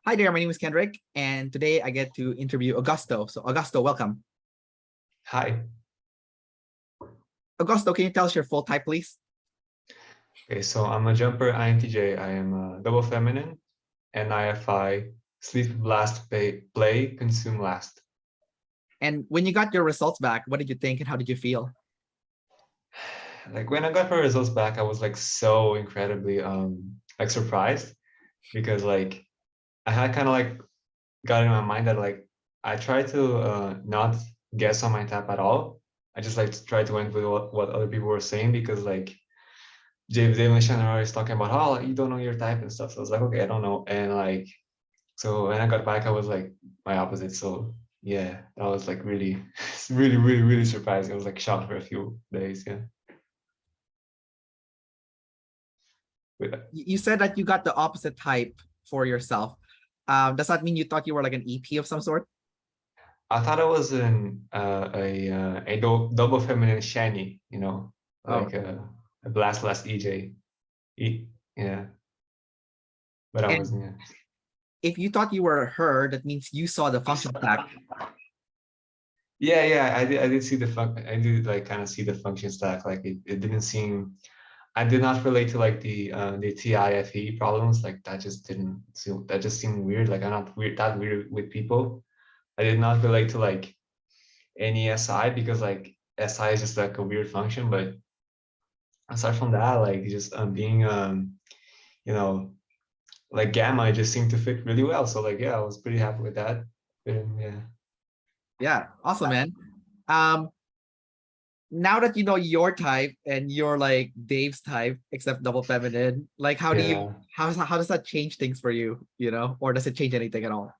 Hi there, my name is Kendrick, and today I get to interview Augusto. So Augusto, welcome. Hi. Augusto, can you tell us your full type, please? Okay, so I'm a jumper INTJ. I am a double feminine, NIFI, sleep last, play, consume last. And when you got your results back, what did you think and how did you feel? Like when I got my results back, I was like so incredibly like surprised because like I had kind of like got in my mind that like I tried to not guess on my type at all. I just like tried to went with what other people were saying because like Dave and Shannon is talking about, oh, you don't know your type and stuff. So I was like, okay, I don't know. And like, so when I got back, I was like my opposite. So yeah, that was like really, really surprising. I was like shocked for a few days. Yeah. You said that you got the opposite type for yourself. Does that mean you thought you were like an EP of some sort? I thought I was a double feminine shiny, you know, Oh, like a blast last EJ. Yeah, but I and wasn't. Yeah. if you thought you were her, that means you saw the function stack. Yeah, I did see the I did like kind of see the function stack. Like it didn't seem. I did not relate to like the TIFE problems. Like that just didn't seem, that just seemed weird. Like I'm not that weird with people. I did not relate to like any SI because like SI is just like a weird function. But aside from that, like just being you know, like gamma, it just seemed to fit really well. So like yeah, I was pretty happy with that. Yeah. Yeah, awesome, man. Um, now that you know your type and you're like Dave's type, except double feminine, like Yeah. how does that change things for you, or does it change anything at all?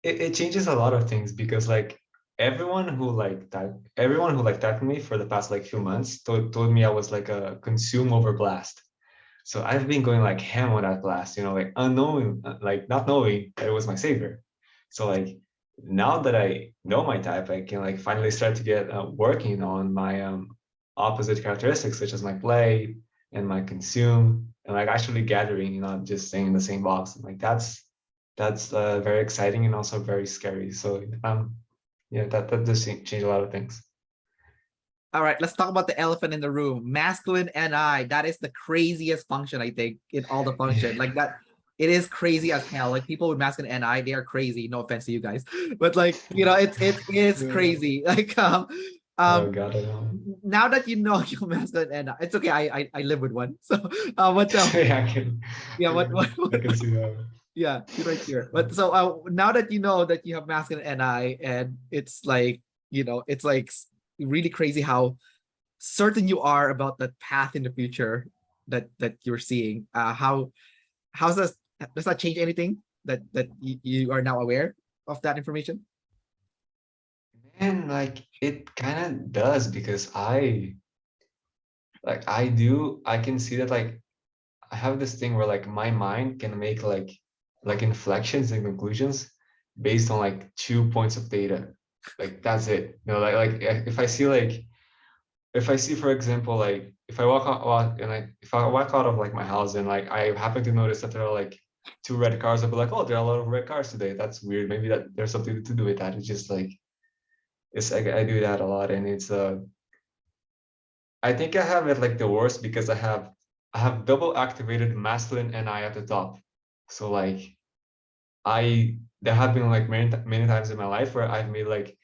It changes a lot of things because like everyone who like typed me for the past like few months told me I was like a consume over blast. So I've been going like ham on that blast, you know, like unknowing, like not knowing that it was my savior. So like now that I know my type, I can like finally start to get working on my opposite characteristics, such as my play and my consume, and like actually gathering, not just staying in the same box. And like that's very exciting and also very scary. So yeah, that does change a lot of things. All right, let's talk about the elephant in the room. Masculine NI. That is the craziest function, I think, in all the function. Like that, it is crazy as hell. Like people with masculine NI, they are crazy. No offense to you guys, but like it's Yeah. crazy. Like Oh um God, I know. now that you know your masculine NI, it's okay. I live with one. So what Yeah, I can, yeah I can see that. yeah, see right here. But so now that you know that you have masculine NI, and it's like it's like really crazy how certain you are about that path in the future that you're seeing. How does that change anything that you are now aware of that information? And like it kind of does because I can see that like I have this thing where like my mind can make like inflections and conclusions based on like 2 points of data. Like that's it. You know, like if I see like if I see, for example, like if I walk and if I walk out of like my house and like I happen to notice that there are like two red cars, I'll be like, oh, there are a lot of red cars today. That's weird. Maybe that there's something to do with that. It's just like it's like I do that a lot, and it's I think I have it like the worst because I have double activated masculine and I at the top. So like I there have been like many times in my life where I've made like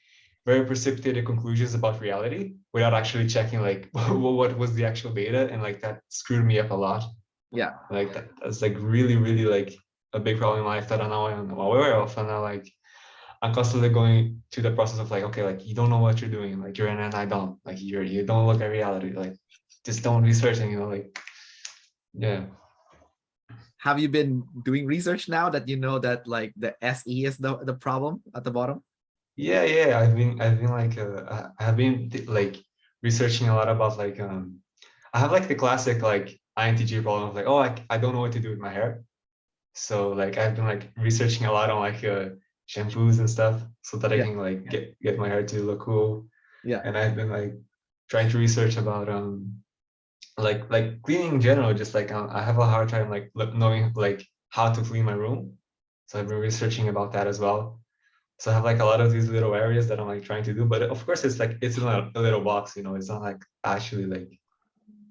very precipitated conclusions about reality without actually checking like what was the actual data, and like that screwed me up a lot. Yeah. Like that's like really like a big problem in life that I now am aware of, and I like I'm constantly going through the process of like, okay, like you don't know what you're doing, like you're an anti-dom, like you don't look at reality, like just don't research, and you know, like yeah. Have you been doing research now that you know that like the SE is the problem at the bottom? Yeah, I've been like I have been like researching a lot about like I have like the classic like INTJ problem of like, oh, I don't know what to do with my hair. So like I've been like researching a lot on like shampoos and stuff so that I Yeah. can like get my hair to look cool. Yeah. And I've been like trying to research about like cleaning in general. Just like I have a hard time like knowing like how to clean my room. So I've been researching about that as well. So I have like a lot of these little areas that I'm like trying to do, but of course it's like it's in a little box, you know. It's not like actually like,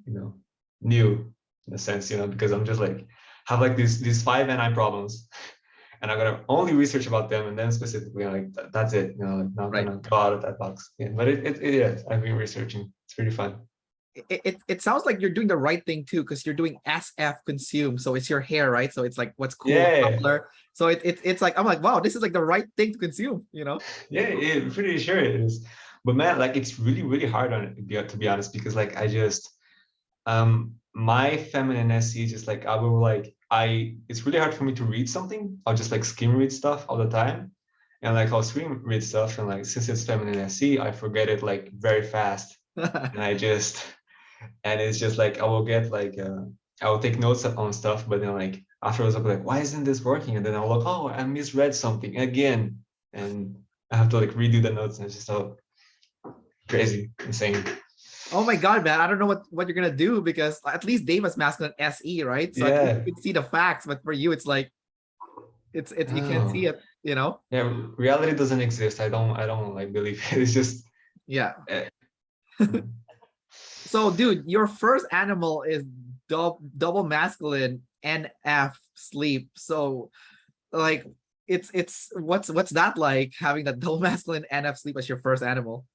you know, new in a sense, you know, because I'm just like have like these 5 NI problems, and I'm gonna only research about them, and then specifically like that's it, you know, like not Right. gonna go out of that box. Yeah, but it is. I've been researching. It's pretty fun. It sounds like you're doing the right thing too, because you're doing SF consume. So it's your hair, right? So it's like what's cool, Yeah, toppler. So it's like I'm like, wow, this is like the right thing to consume, you know? yeah, pretty sure it is. But man, like it's really hard on it to be honest, because like I just my feminine SE just like I will like I it's really hard for me to read something. I'll just like skim read stuff all the time. And like I'll skim read stuff, and like since it's feminine SE, I forget it like very fast. And I just and it's just like I will get like I will take notes on stuff, but then like afterwards I'll be like, why isn't this working? And then I'll look, oh, I misread something again. And I have to like redo the notes, and it's just so crazy, insane. Oh my god, man! I don't know what you're gonna do, because at least Dave has masculine SE, right? So at least Yeah. you can see the facts, but for you, it's like it's you can't see Oh. it, you know? Yeah, reality doesn't exist. I don't like believe it. It's just Yeah. uh, So, dude, your first animal is double masculine NF sleep. So, like, it's what's that like, having that double masculine NF sleep as your first animal?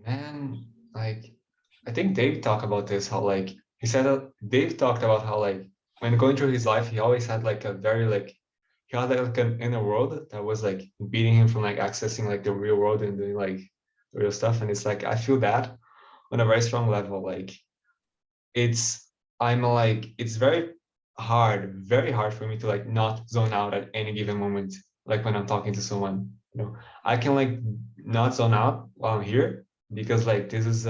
man, like I think Dave talked about this, how like he said that Dave talked about how like when going through his life, he always had like a very like he had like an inner world that was like beating him from like accessing like the real world and doing like real stuff. And it's like I feel that on a very strong level. Like it's I'm like it's very hard for me to like not zone out at any given moment. Like when I'm talking to someone, you know, I can like not zone out while I'm here because like this is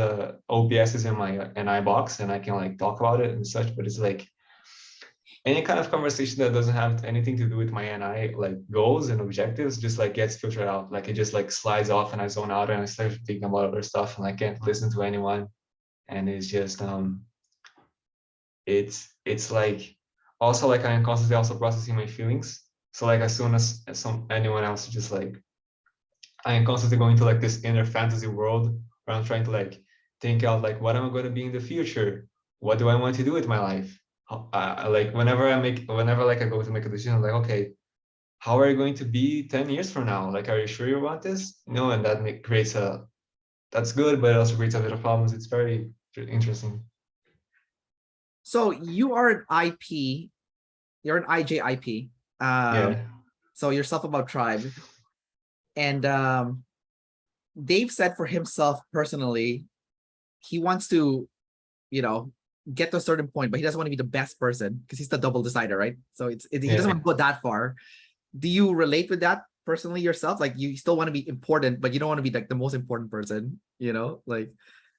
OBS is in my NI box and I can like talk about it and such. But it's like any kind of conversation that doesn't have anything to do with my NI like goals and objectives just like gets filtered out. Like it just like slides off and I zone out and I start thinking about other stuff and I can't listen to anyone. And it's just it's like also like I'm constantly also processing my feelings. So like as soon as anyone else just like I am constantly going to like this inner fantasy world where I'm trying to like think out like what am I going to be in the future? What do I want to do with my life? Like whenever like I go to make a decision, I'm like, okay, how are you going to be 10 years from now? Like, are you sure you want this? No, and that creates a that's good, but it also creates a bit of problems. It's very interesting. So you are an IP, you're an IJIP. Yeah. So you're self about tribe, and Dave said for himself personally, he wants to, you know, get to a certain point, but he doesn't want to be the best person because he's the double decider, right? So he doesn't Yeah. want to go that far. Do you relate with that personally yourself? Like you still want to be important, but you don't want to be like the most important person, you know? Like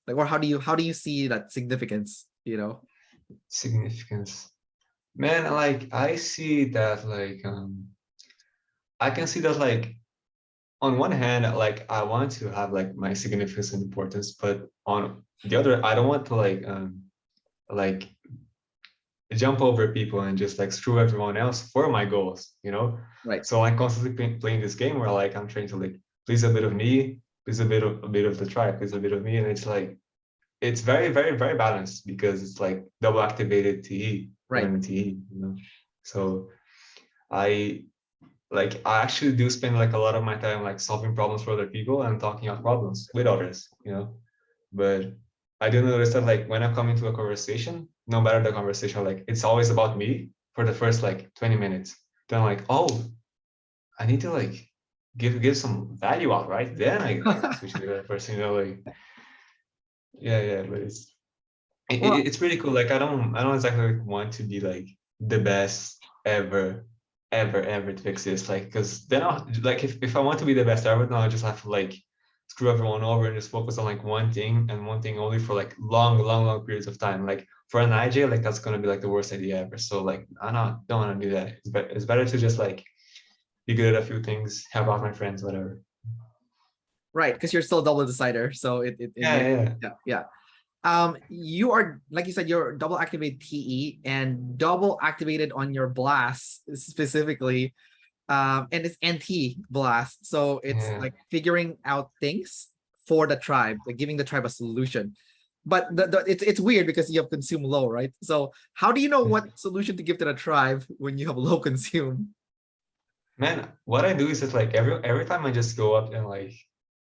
or how do you see that significance, you know? Significance. Man, like I see that like I can see that like on one hand, like I want to have like my significance and importance, but on the other, I don't want to like jump over people and just like screw everyone else for my goals, you know? Right. So I'm constantly playing this game where like I'm trying to like please a bit of me, please a bit of the tribe, please a bit of me, and it's like it's very balanced because it's like double activated TE, Right. feminine TE, you know? So I I actually do spend like a lot of my time like solving problems for other people and talking out problems with others, you know. But I do notice that like when I come into a conversation, no matter the conversation, like it's always about me for the first like 20 minutes. Then I'm like, oh, I need to like give some value out, right? Then I like switch to the other person, you know, like yeah, but Well, it's pretty cool. Like I don't exactly want to be like the best ever to exist. Like because then I'll like if I want to be the best ever, then I'll just have to like screw everyone over and just focus on like one thing and one thing only for like long periods of time. Like for an IJ, like that's gonna be like the worst idea ever. So like don't want to do that. It's better to just like be good at a few things, help out my friends, whatever. right, because you're still a double decider. So it Yeah, makes yeah. yeah. You are, like you said, you're double activated TE and double activated on your blast specifically. And it's NT blast. So it's Yeah. like figuring out things for the tribe, like giving the tribe a solution. But it's weird because you have consume low, right? So how do you know what solution to give to the tribe when you have low consume? Man, what I do is just like every time I just go up and like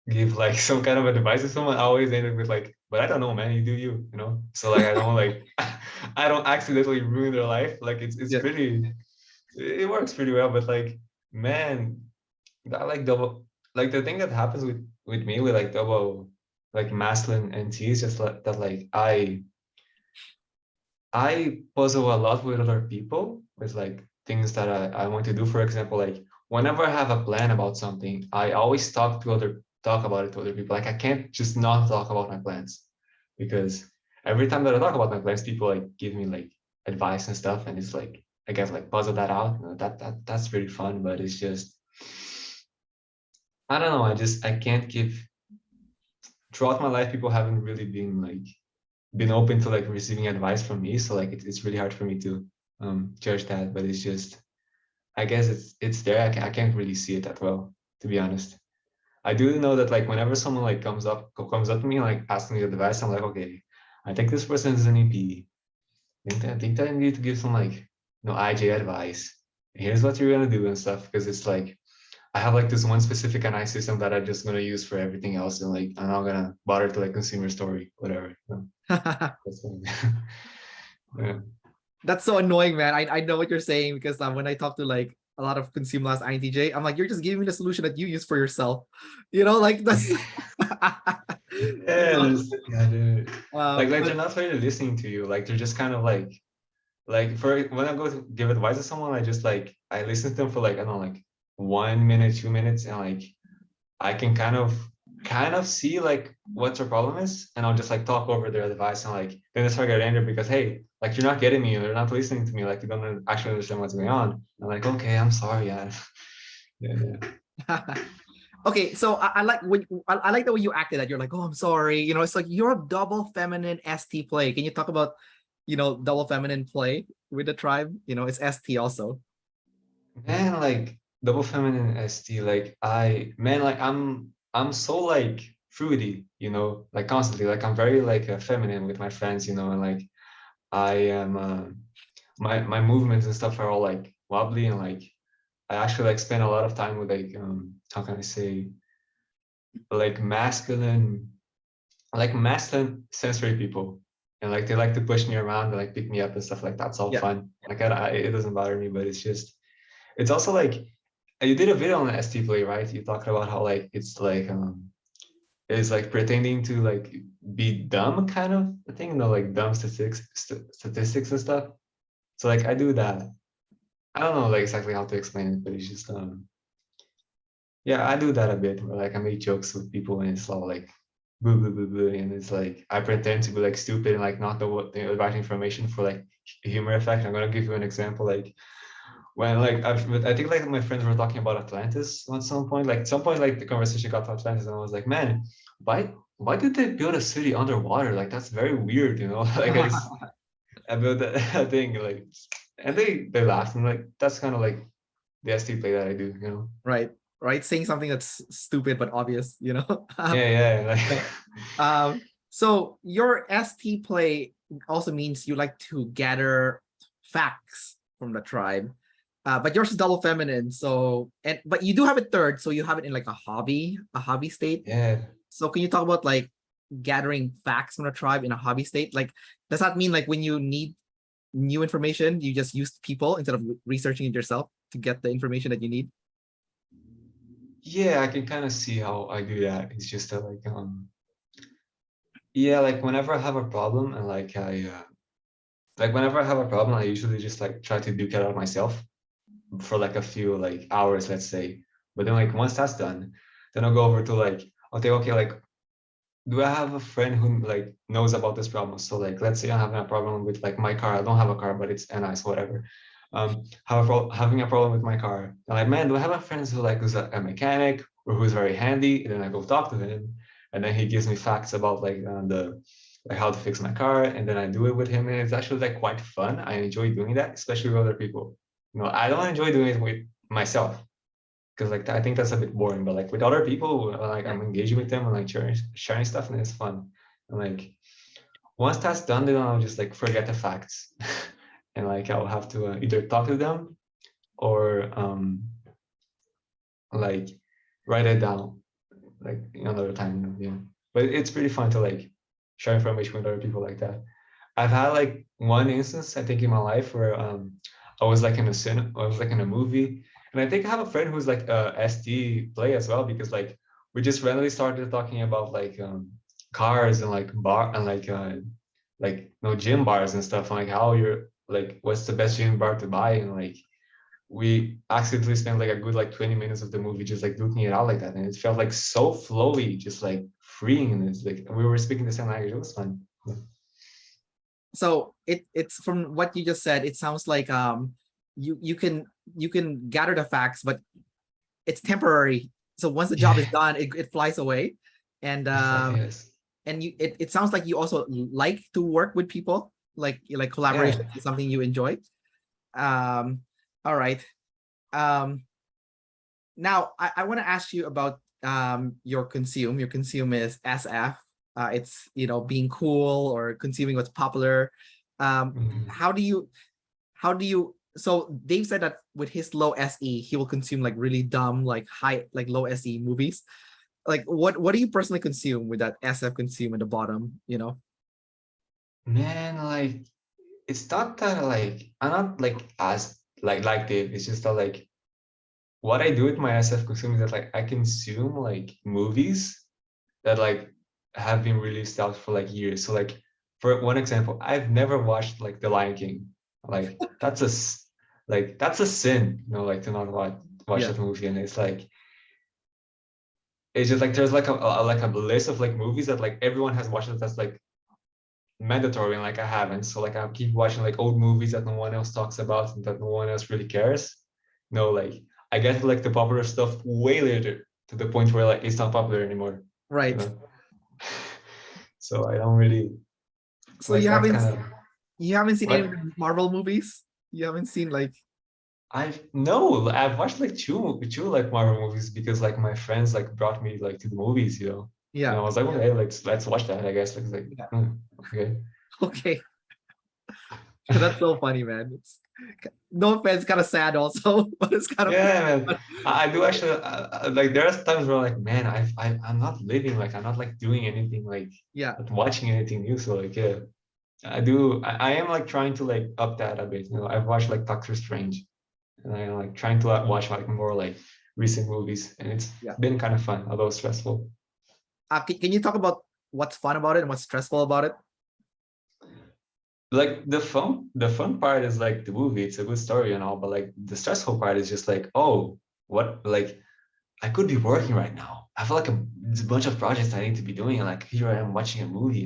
give like some kind of advice to someone, I always end it with like, but I don't know, man, you do you, you know? So like I don't like I don't accidentally ruin their life. Like it's Yeah. pretty it works pretty well, but like man, that like double like the thing that happens with me with like double like masculine and T is just like that like I puzzle a lot with other people with like things that I want to do. For example, like whenever I have a plan about something, I always talk about it to other people. Like I can't just not talk about my plans because every time that I talk about my plans, people like give me like advice and stuff, and it's like I guess like puzzle that out. You know, that's pretty fun, but it's just I don't know. I can't give throughout my life. People haven't really been open to like receiving advice from me, so like it's really hard for me to judge that, but it's just I guess it's there. I can't really see it that well, to be honest. I do know that like whenever someone like comes up to me like asking me advice, I'm like, okay, I think this person is an EP. I think that I need to give some like IJ advice. Here's what you're gonna do and stuff, because it's like I have like this one specific NI system that I'm just gonna use for everything else, and like I'm not gonna bother to like consume your story, whatever. That's yeah. That's so annoying, man. I know what you're saying because when I talk to like a lot of consume last INTJ, I'm like, you're just giving me the solution that you use for yourself. Like that's you Yeah, know. yeah, dude. Like they're But not really listening to you. Like they're just kind of like for when I go to give advice to someone, I just like I listen to them for like I don't know like 1 minute, 2 minutes, and like I can kind of see like what their problem is, and I'll just like talk over their advice, and like then they start getting angry because hey, like you're not getting me, they're not listening to me, like you don't actually understand what's going on. I'm like, okay, I'm sorry, yeah. Yeah, yeah. okay, so I like when I like the way you acted that you're like, oh, I'm sorry. It's like you're a double feminine ST play. Can you talk about, double feminine play with the tribe? It's ST also. Man, like double feminine ST, like I man, like I'm so like fruity, like constantly. Like I'm very like feminine with my friends, and like I am my movements and stuff are all like wobbly, and like I actually like spend a lot of time with like how can I say like masculine sensory people. And like they like to push me around and like pick me up and stuff like that's all Yeah. fun. Like it doesn't bother me, but it's also like you did a video on the ST play, right? You talked about how like it's like pretending to like be dumb kind of a thing, like dumb statistics and stuff. So like I do that. I don't know like exactly how to explain it, but it's just yeah, I do that a bit where like I make jokes with people and it's all like boo boo boo boo, and it's like I pretend to be like stupid and like not know what the right information for like humor effect. I'm gonna give you an example. Like when like I think like my friends were talking about Atlantis at some point. Like at some point like the conversation got to Atlantis, and I was like, man, why did they build a city underwater? Like that's very weird, Like I built that thing like, and they laughed and like that's kind of like the ST play that I do. Right. Right. Saying something that's stupid but obvious. Yeah, yeah, Right. like So your ST play also means you like to gather facts from the tribe. But yours is double feminine. But you do have it third, so you have it in like a hobby state. yeah. So can you talk about like gathering facts from the tribe in a hobby state? Like, does that mean like when you need new information, you just use people instead of researching it yourself to get the information that you need? Yeah, I can kind of see how I do that. It's just that like yeah, like whenever I have a problem and like whenever I have a problem, I usually just like try to duke it out myself for like a few like hours, let's say. But then like once that's done, then I'll go over to like I'll think, okay, like do I have a friend who like knows about this problem? So like let's say I'm having a problem with like my car. I don't have a car, but it's nice, whatever. Having a problem with my car. I'm like, man, do I have a friend who's a mechanic or who's very handy? And then I go talk to him, and then he gives me facts about the like how to fix my car, and then I do it with him, and it's actually like quite fun. I enjoy doing that, especially with other people. I don't enjoy doing it with myself. because like I think that's a bit boring. But like with other people, like I'm engaging with them and like sharing stuff, and it's fun. And like once that's done, then I'll just like forget the facts, and like I'll have to either talk to them or like write it down like another time. Yeah, but it's pretty fun to like share information with other people like that. I've had like one instance I think in my life where I was like in a I was like in a movie, and I think I have a friend who's like a SD play as well, because like we just randomly started talking about like cars and like bar and like no gym bars and stuff, and like how you're like what's the best gym bar to buy, and like we accidentally spent like a good like 20 minutes of the movie just like looking it out like that, and it felt like so flowy, just like freeing, and it's like we were speaking the same language. It was fun. Yeah. So it's from what you just said, it sounds like you can gather the facts, but it's temporary. So once the job is done, it flies away. And Yes. and it sounds like you also like to work with people, like collaboration Yeah. is something you enjoy. All right. Now I want to ask you about your consume. Your consume is SF. It's being cool or consuming what's popular. Mhm. How do you so Dave said that with his low SE, he will consume like really dumb, like high, like low SE movies. Like what do you personally consume with that SF consume at the bottom, Man, like it's not that like I'm not like as like Dave. It's just that like what I do with my SF consume is that like I consume like movies that like have been released out for like years. So like for one example, I've never watched like The Lion King. Like that's a sin, like to not watch Yeah. that movie. And it's just like there's like a list of like movies that like everyone has watched it, that's like mandatory, and like I haven't. So like I keep watching like old movies that no one else talks about and that no one else really cares. Like I get to like the popular stuff way later, to the point where like it's not popular anymore. You Right. know? So I don't really So like that kind of. you haven't seen any of What? the Marvel movies? You haven't seen like I've watched like two like Marvel movies, because like my friends like brought me like to the movies, and I yeah. was like, okay, let's watch that, I guess. Like Yeah. okay. Okay. That's so funny, man. It's no offense, kind of sad also, but it's kind of Yeah, man. fun. I do actually like there are times where like, man, I'm not living, like I'm not like doing anything, like Yeah. not watching anything new. So like yeah, I am like trying to like up that a bit. I've watched like Doctor Strange, and I'm like trying to like, watch like more like recent movies, and it's Yeah. been kind of fun, although stressful. Can you talk about what's fun about it and what's stressful about it? Like the fun part is like the movie, it's a good story and all, but like the stressful part is just like, oh, what, like I could be working right now. I feel like there's a bunch of projects I need to be doing, and like here I am watching a movie,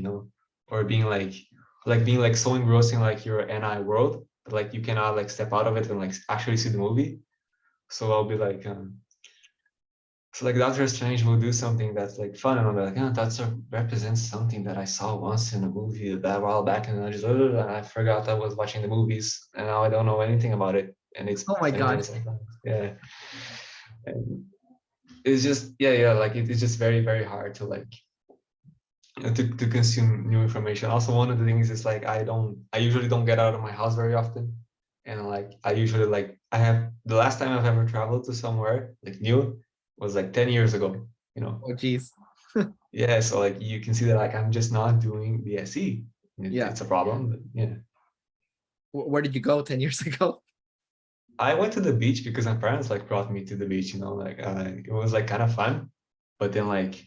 or being like so engrossed in like your NI world, but like you cannot like step out of it and like actually see the movie. So I'll be like, so like Doctor Strange will do something that's like fun, and I'll be like, oh, that sort of represents something that I saw once in a movie that while back, and I forgot I was watching the movies, and now I don't know anything about it, and Oh my and then god. it's like, yeah, and it's just yeah, like it's just very very hard to like to consume new information. Also, one of the things is like I usually don't get out of my house very often, and like I usually like I have the last time I've ever traveled to somewhere like new was like 10 years ago. Oh geez. Yeah, so like you can see that like I'm just not doing the SE. Yeah. It's a problem, but yeah. Where did you go 10 years ago? I went to the beach because my parents like brought me to the beach, like it was like kind of fun, but then like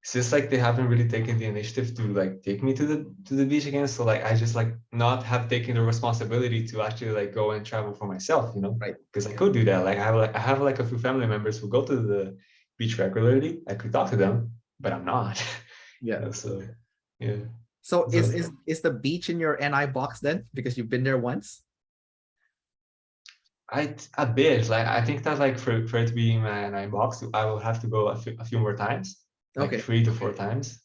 since like they haven't really taken the initiative to like take me to the beach again, so like I just like not have taken the responsibility to actually like go and travel for myself, Right. because I could do that. Like I have like a few family members who go to the beach regularly. I could talk to them, but I'm not. Yeah. So yeah. So So is the beach in your NI box then? Because you've been there once? a bit like I think that like for it to be in my box, I will have to go a few more times, like Okay. 3 to 4 times,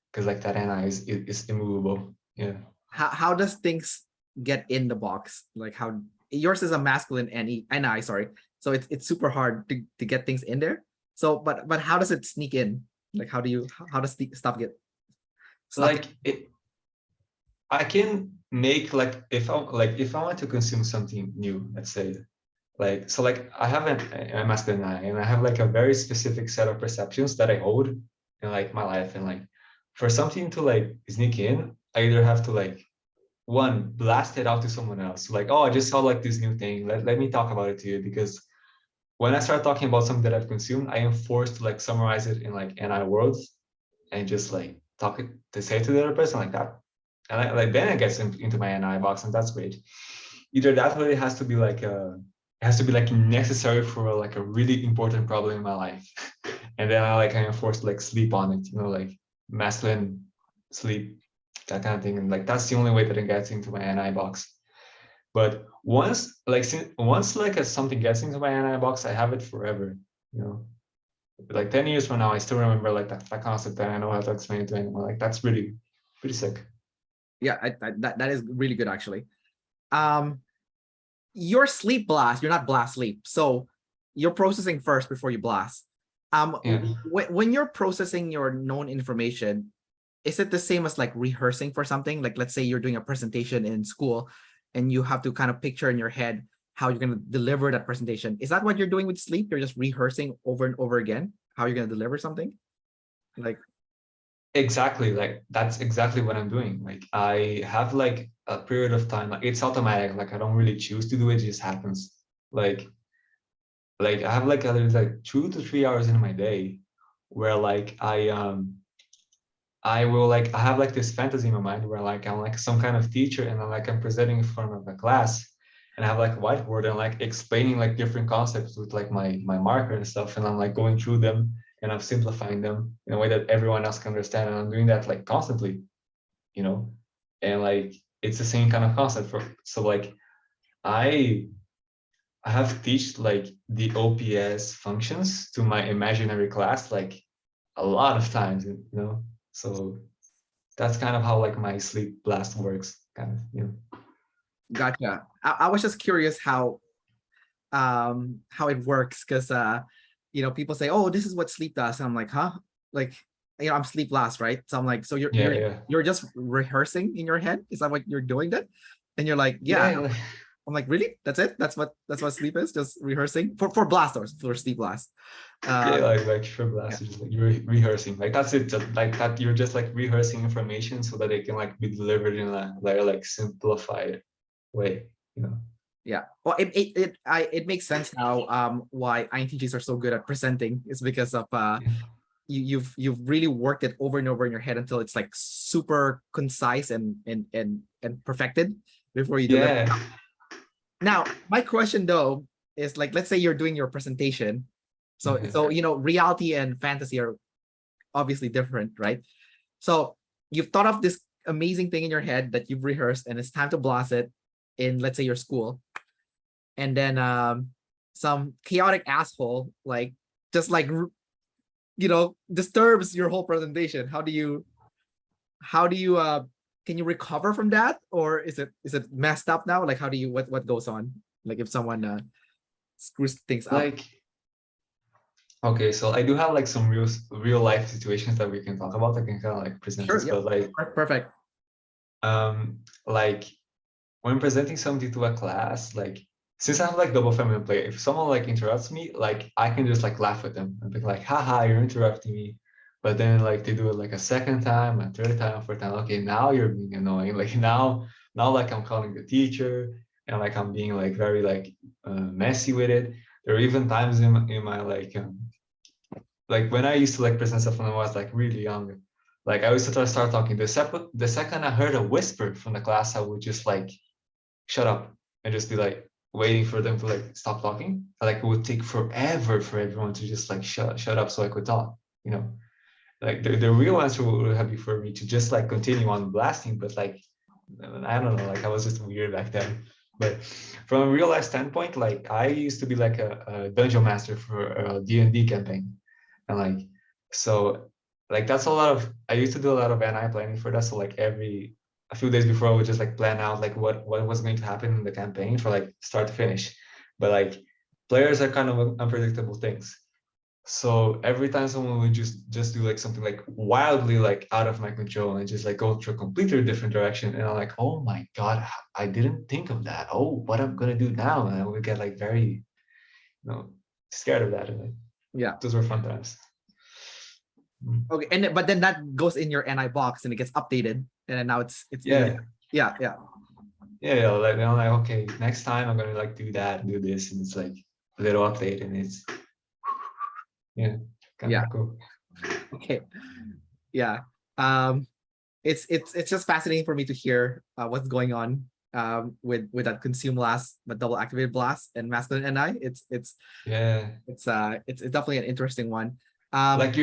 because like that NI is immovable. Yeah. How does things get in the box? Like how yours is a masculine NI, sorry. So it's super hard to get things in there. So but how does it sneak in? Like how does stuff get Like I can make like if I want to consume something new, let's say, like so like I have an masculine eye, and I have like a very specific set of perceptions that I hold in like my life, and like for something to like sneak in, I either have to like one blast it out to someone else, like, oh, I just saw like this new thing, let me talk about it to you, because when I start talking about something that I've consumed, I am forced to like summarize it in like NI words and just like talk it to say to the other person like that. And like then it gets into my NI box, and that's great. Either that or it has to be like it has to be like necessary for like a really important problem in my life. And then I am forced to like sleep on it, like masculine sleep, that kind of thing. And like that's the only way that it gets into my NI box. But once like something gets into my NI box, I have it forever. Like 10 years from now, I still remember like that concept, and I know how to explain it to anyone. Like that's pretty sick. Yeah, that is really good actually. Your sleep blast, you're not blast sleep, so you're processing first before you blast. Yeah. When you're processing your known information, is it the same as like rehearsing for something? Like let's say you're doing a presentation in school and you have to kind of picture in your head how you're going to deliver that presentation. Is that what you're doing with sleep? You're just rehearsing over and over again how you're going to deliver something? Like Exactly. Like that's exactly what I'm doing. Like I have like a period of time, like it's automatic. Like I don't really choose to do it, it just happens. Like I have like at least like 2 to 3 hours in my day where like I will like I have like this fantasy in my mind where like I'm like some kind of teacher, and I'm presenting in front of a class, and I have like a whiteboard and like explaining like different concepts with like my marker and stuff, and I'm like going through them, and I'm simplifying them in a way that everyone else can understand, and I'm doing that like constantly, you know and like it's the same kind of concept for so like I I have teached like the OPS functions to my imaginary class like a lot of times, so that's kind of how like my sleep blast works, kind of. gotcha. I was just curious how it works, because people say, oh, this is what sleep does, and I'm like, huh? Like, I'm sleep last, right? So I'm like, so you're Yeah, you're yeah, you're just rehearsing in your head? Is that what you're doing that? And you're like, yeah, yeah. yeah. I'm like, really? That's it? That's what sleep is? Just rehearsing for blasters, for sleep blast. Yeah, uh like for yeah, blast, just like you're rehearsing, like that's it, just like that. You're just like rehearsing information so that it can like be delivered in a like simplified way, yeah. Well, it makes sense now why INTJs are so good at presenting. It's because of yeah, you've really worked it over and over in your head until it's like super concise and perfected before you deliver. yeah. Now, my question though is, like, let's say you're doing your presentation. So reality and fantasy are obviously different, right? So you've thought of this amazing thing in your head that you've rehearsed, and it's time to blast it in, let's say, your school. And then some chaotic asshole like just like disturbs your whole presentation. How do you can you recover from that, or is it messed up now? Like, what goes on, like if someone screws things up? Like, okay, so I do have like some real life situations that we can talk about. I can kind of like present Sure, this, yeah. but like Perfect. like when presenting something to a class, like since I have like double feminine play, if someone like interrupts me, like I can just like laugh at them and be like, haha, you're interrupting me. But then like they do it like a second time, a third time, fourth time. Okay, now you're being annoying. Like now like I'm calling the teacher, and like I'm being like very like messy with it. There are even times in my like when I used to like present stuff when I was like really young, like I used to start talking. The second I heard a whisper from the class, I would just like shut up and just be like waiting for them to like stop talking. Like it would take forever for everyone to just like shut up so I could talk. You know, like the real answer would have been for me to just like continue on blasting, but like I don't know, like I was just weird back then. But from a real life standpoint, like I used to be like a dungeon master for a D&D campaign, and like so like that's a lot of I used to do a lot of NI planning for that. So like every a few days before I would just like plan out like what was going to happen in the campaign for like start to finish. But like players are kind of unpredictable things. So every time someone would just do like something like wildly like out of my control and just like go to a completely different direction, and I'm like, oh my god, I didn't think of that. Oh, what I'm gonna do now? And I would get like very, scared of that. And Yeah. those were fun times. Okay, but then that goes in your NI box and it gets updated, and then now it's Yeah. yeah. Like I'm like, okay, next time I'm gonna like do that, do this, and it's like a little update, and it's kind of cool. Okay. Yeah. It's just fascinating for me to hear what's going on with that consume last but double activated blast and masculine NI. It's definitely an interesting one. Like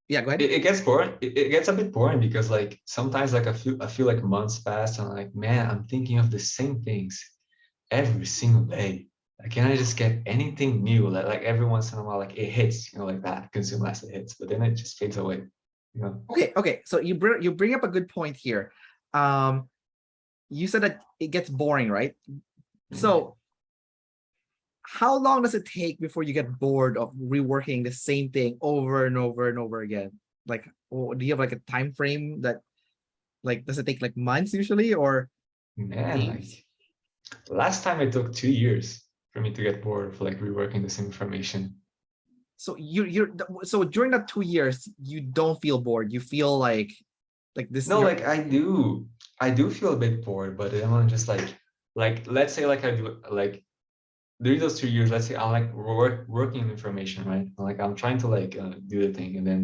yeah, go ahead. It gets boring. It gets a bit boring because like sometimes like I feel like months pass and I'm like, man, I'm thinking of the same things every single day. Like, can I just get anything new? Like every once in a while, like it hits, like that consume last it hits, but then it just fades away. Okay. So you bring up a good point here. You said that it gets boring, right? So how long does it take before you get bored of reworking the same thing over and over and over again? Like, do you have like a time frame that, like, does it take like months usually, or Man, like last time it took 2 years for me to get bored of like reworking the same information. So so during that 2 years, you don't feel bored. You feel like this. No, like I do feel a bit bored, but I'm just like let's say like I do like during those 2 years, let's say I'm like working in information, right? Like I'm trying to like do the thing, and then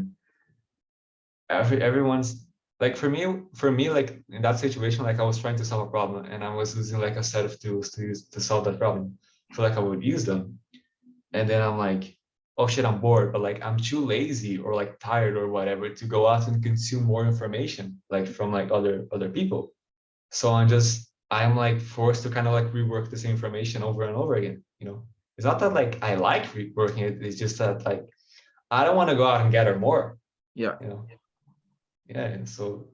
everyone's like for me like in that situation, like I was trying to solve a problem and I was using like a set of tools to use to solve that problem. So like I would use them, and then I'm like, oh shit, I'm bored, but like I'm too lazy or like tired or whatever to go out and consume more information like from like other people. So I'm like forced to kind of like rework the same information over and over again. It's not that like I like reworking it, it's just that like I don't want to go out and gather more. Yeah. Yeah, and so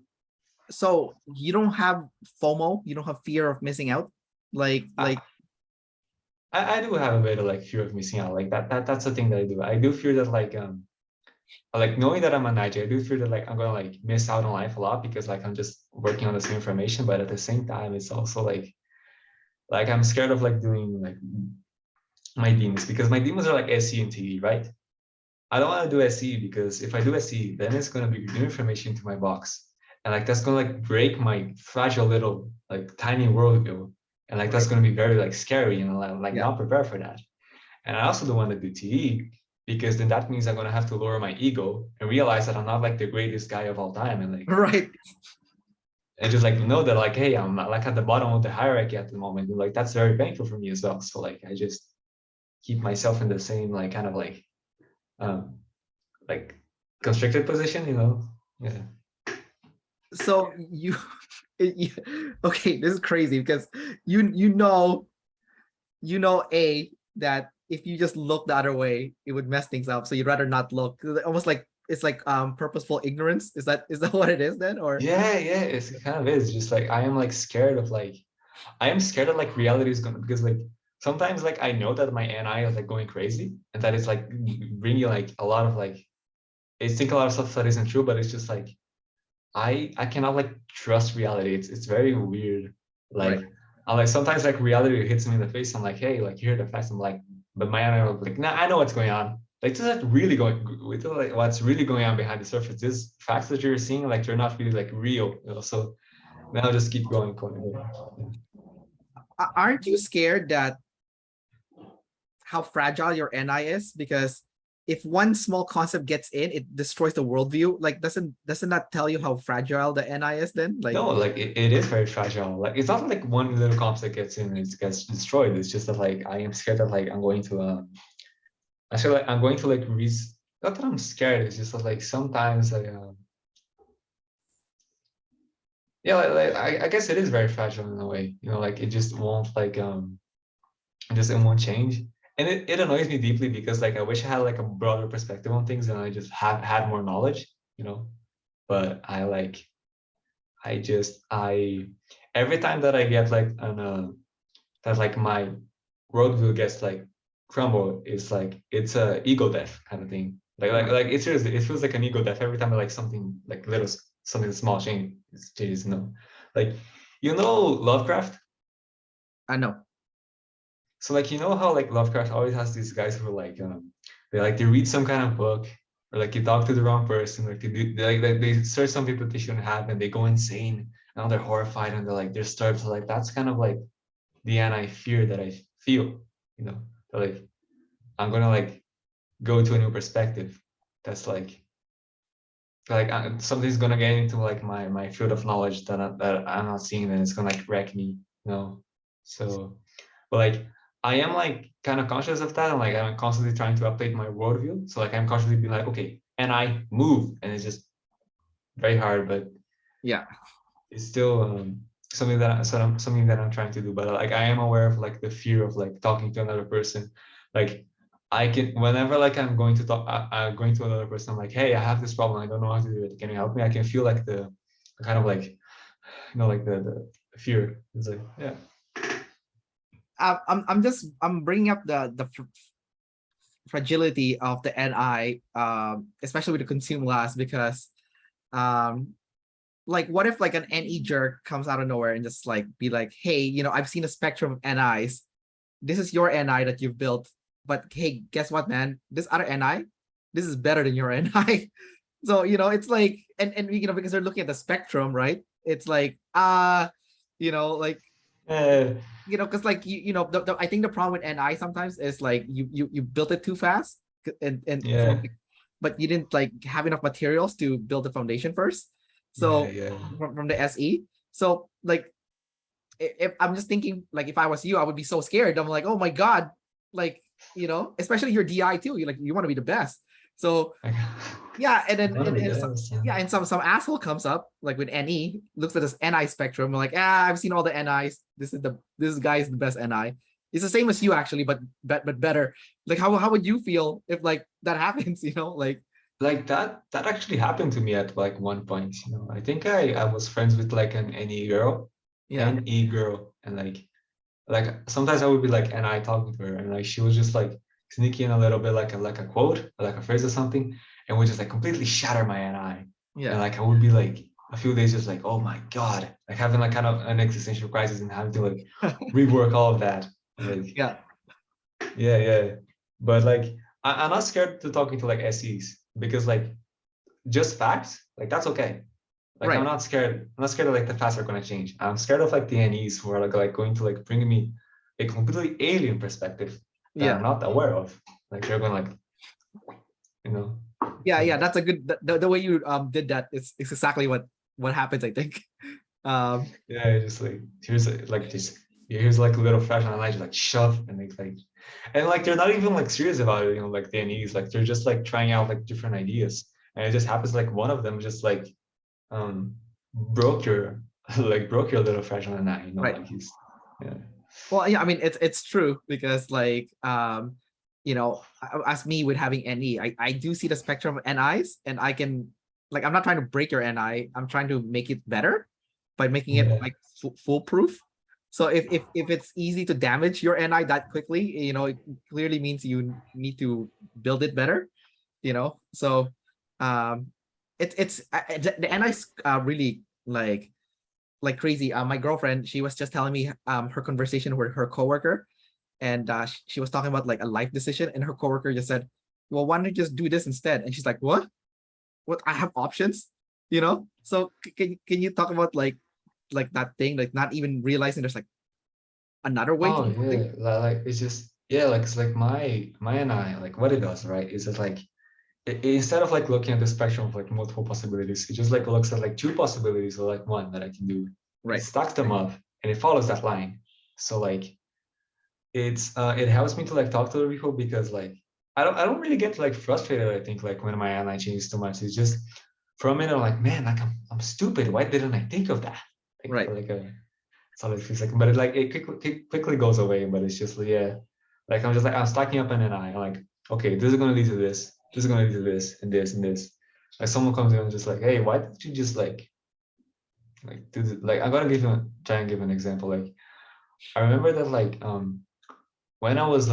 you don't have FOMO, you don't have fear of missing out, like I do have a bit of like fear of missing out. Like that's the thing that I do. I do fear that like knowing that I'm an IJ, I do fear that like I'm gonna like miss out on life a lot because like I'm just working on the same information, but at the same time it's also like I'm scared of like doing like my demons because my demons are like SE and TD, right? I don't want to do SE because if I do SE, then it's gonna be new information to my box. And like that's gonna like break my fragile little like tiny worldview. And like that's gonna be very like scary, like not prepared for that. And I also don't want to do TE because then that means I'm gonna have to lower my ego and realize that I'm not like the greatest guy of all time. And like right. And just like know that like, hey, I'm like at the bottom of the hierarchy at the moment. And like that's very painful for me as well. So like I just keep myself in the same like kind of like constricted position, Yeah. So okay, this is crazy because you know that if you just look the other way, it would mess things up. So you'd rather not look. Almost like it's like purposeful ignorance. Is that what it is then? Or yeah, it kind of is. Just like I am like scared of like like reality is gonna because like sometimes like I know that my NI is like going crazy and that it's like bringing like a lot of like I think a lot of stuff that isn't true, but it's just like I cannot like trust reality. It's very weird. Like I'm like sometimes like reality hits me in the face. I'm like, hey, like here are the facts. I'm like, but my NI is like, nah, I know what's going on. Like this is really going with like what's really going on behind the surface. These facts that you're seeing, like they're not really like real. So then I'll just keep going. aren't you scared that how fragile your NI is? Because if one small concept gets in, it destroys the worldview. Like, doesn't that tell you how fragile the NI is then? Like, No, like it is very fragile. Like it's not like one little concept gets in and it gets destroyed. It's just that like I am scared that like I'm going to I feel like I'm going to like not that I'm scared, it's just that like sometimes yeah, I guess it is very fragile in a way. Like it just won't like it won't change. And it annoys me deeply because like I wish I had like a broader perspective on things and I just had more knowledge, but I every time that I get like that like my worldview gets like crumble, it's like it's a ego death kind of thing. Like it's seriously, it feels like an ego death every time like something like little something small changes. No, like Lovecraft. I know. So like how like Lovecraft always has these guys who are like they read some kind of book, or like you talk to the wrong person, like they search something that they shouldn't have, and they go insane, and they're horrified, and they're disturbed. So like that's kind of like the anti fear that I feel, that like I'm gonna like go to a new perspective. That's like something's gonna get into like my field of knowledge that I'm not seeing, and it's gonna like wreck me, So, but like I am like kind of conscious of that, and like I'm constantly trying to update my worldview. So like I'm constantly being like, okay, and I move, and it's just very hard, but Yeah. it's still something that I'm trying to do. But like I am aware of like the fear of like talking to another person. Like I can, whenever like I'm going to talk, going to another person, I'm like, hey, I have this problem, I don't know how to do it, can you help me? I can feel like the kind of like like the fear. It's like, yeah. I'm bringing up the fragility of the NI, especially with the consumer last, because um like what if like an NE jerk comes out of nowhere and just like be like, hey, I've seen a spectrum of NIs. This is your NI that you've built, but hey, guess what, man? This other NI, this is better than your NI. So it's like, and because they're looking at the spectrum, right? It's like like Uh, because like I think the problem with NI sometimes is like you built it too fast, and yeah, but you didn't like have enough materials to build the foundation first. yeah, So yeah, from the SE, so like if I'm just thinking, like if I was you, I would be so scared. I'm like, oh my god, like especially your DI too. You want to be the best. So yeah, and I then wanna be and some, this. yeah, and some asshole comes up like with NE, looks at this NI spectrum, like, I've seen all the NIs. This guy is the best NI. It's the same as you actually, but better. Like how would you feel if like that happens? Like that actually happened to me at like one point. I think I was friends with like an Yeah, NE girl, and like sometimes I would be like, and I talking to her, and like she was just like sneaking in a little bit like a quote, like a phrase or something, and would just like completely shatter my NI. And yeah, like I would be like a few days just like, oh my god, like having like kind of an existential crisis and having to like rework all of that. Like yeah, yeah. But like I'm not scared to talking to like SEs, because like just facts, like that's okay. Like I'm right, not scared. I'm not scared that like the facts are gonna change. I'm scared of like the NEs who are like going to like bring me a completely alien perspective that yeah, I'm not aware of. Like they're going like, you know, yeah. like That's a good the way you did that is exactly what happens, I think. yeah, just like here's like a little fresh, and I just like shove, and and like they're not even like serious about it, like the NEs, like they're just like trying out like different ideas, and it just happens like one of them just like um broke your broke your little fresh on that, Right. like he's yeah. Well, yeah, I mean it's true because like as me with having NE, I do see the spectrum of NIs, and I can, like, I'm not trying to break your NI, I'm trying to make it better by making it Yeah. like foolproof. So if it's easy to damage your NI that quickly, it clearly means you need to build it better. So um the NIs really like crazy. My girlfriend, she was just telling me her conversation with her coworker, and she was talking about like a life decision, and her coworker just said, "Well, why don't you just do this instead?" And she's like, "What? What? I have options?" So can you talk about like that thing, like not even realizing there's like another way to Oh do something? yeah, like it's just yeah, like it's like my and I like what it does, right? Is it like instead of like looking at the spectrum of like multiple possibilities, it just like looks at like two possibilities or like one that I can do. It Right. stacks them up and it follows that line. So like it helps me to like talk to the people, because like I don't really get like frustrated, I think, like when my ally changes too much. It's just for a minute I'm like, man, like I'm stupid. Why didn't I think of that? Like Right. for like a solid few seconds. But it quickly goes away. But it's just yeah. Like I'm just like I'm stacking up an NI. I'm like, okay, this is gonna lead to this. This is gonna lead to this and this and this. Like someone comes in and just like, hey, why did you just like do this? Like I'm gonna try and give an example. Like I remember that like when I was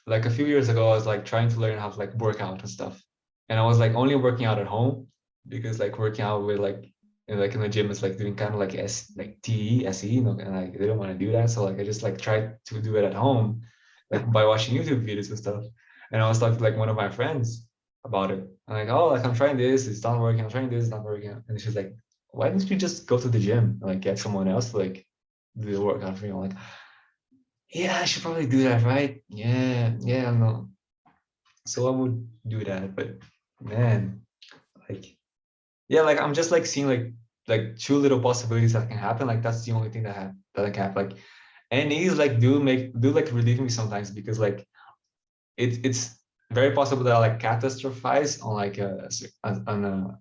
like a few years ago, I was like trying to learn how to like work out and stuff, and I was like only working out at home because like working out with like in the gym is like doing kind of like TE, SE, you know, and like they don't want to do that, so like I just like tried to do it at home, like by watching YouTube videos and stuff. And I was talking to like one of my friends about it. I'm like, oh, like I'm trying this, it's not working. I'm trying this, it's not working. And she's like, why don't you just go to the gym and like get someone else to like do the workout for you? I'm like, yeah, I should probably do that, right? Yeah, no. So I would do that, but man, like, yeah, like I'm just like seeing like two little possibilities that can happen. Like that's the only thing that can happen. Like, and these like do like relieve me sometimes because like it's very possible that I like catastrophize on like on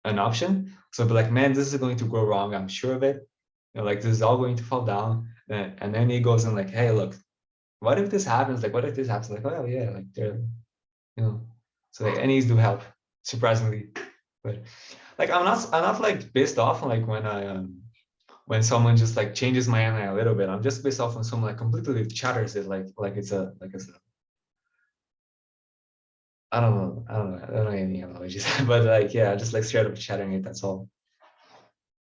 an option. So I'll be like, man, this is going to go wrong. I'm sure of it. You know, like this is all going to fall down. And then he goes and like, hey, look, what if this happens? Like, what if this happens? Like, oh yeah, like they're, you know, so like NEs do help, surprisingly. But like I'm not like pissed off like when someone just like changes my NI a little bit. I'm just pissed off when someone like completely shatters it like it's a I don't know any analogies, but like yeah, just like straight up shattering it. That's all.